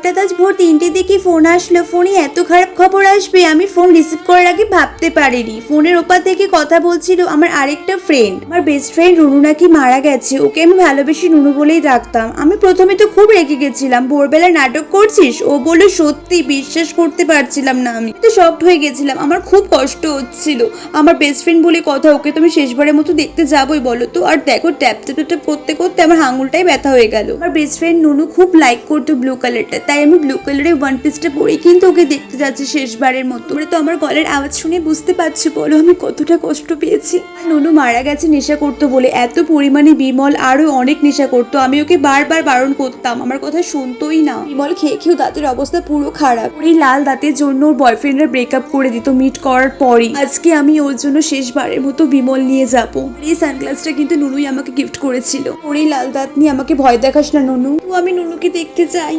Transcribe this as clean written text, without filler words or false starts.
হঠাৎ আজ ভোর 3টের দিকে ফোন আসলো। ফোনে এত খারাপ খবর আসবে আমি ফোন রিসিভ করার আগে ভাবতে পারিনি। ফোনের ওপার থেকে কথা বলছিল আমার আরেকটা ফ্রেন্ড, আমার বেস্ট ফ্রেন্ড রুনু নাকি মারা গেছে। ওকে আমি ভালোবেসে নুনু বলেই ডাকতাম। আমি প্রথমে তো খুব রেগে গেছিলাম, ভোরবেলা নাটক করছিস। ও বললো সত্যি, বিশ্বাস করতে পারছিলাম না। আমি তো শকড হয়ে গেছিলাম, আমার খুব কষ্ট হচ্ছিল। আমার বেস্ট ফ্রেন্ড বলে কথা, ওকে তুমি শেষবারের মতো দেখতে যাবোই বলো তো। আর দেখো ট্যাপ ট্যাপ করতে করতে আমার আঙুলটাই ব্যথা হয়ে গেল। আমার বেস্ট ফ্রেন্ড নুনু খুব লাইক করতো ব্লু কালারটা, তাই আমি ব্লু কালারের ওয়ান পিসটা পরে কিন্তু ওকে দেখতে যাচ্ছি শেষবারের মতো। তোমরা তো আমার গলার আওয়াজ শুনে বুঝতে পারছো বলো আমি কতটা কষ্ট পেয়েছি। নুনু মারা গেছে নেশা করতো বলে, এত পরিমাণে বিমল আরো অনেক নেশা করতো। আমি ওকে বারবার বারণ করতাম, আমার কথা শুনতোই না। বিমল খেয়ে খেয়েও দাঁতের অবস্থা পুরো খারাপ। ওর এই লাল দাঁতের জন্য ওর বয়ফ্রেন্ডরা ব্রেকআপ করে দিত মিট করার পরই। আজকে আমি ওর জন্য শেষবারের মতো বিমল নিয়ে যাবো। এই সানগ্লাসটা কিন্তু নুনুই আমাকে গিফট করেছিল। ওর এই লাল দাঁত নিয়ে আমাকে ভয় দেখাস না নুনু। আমি নুনুকে দেখতে চাই।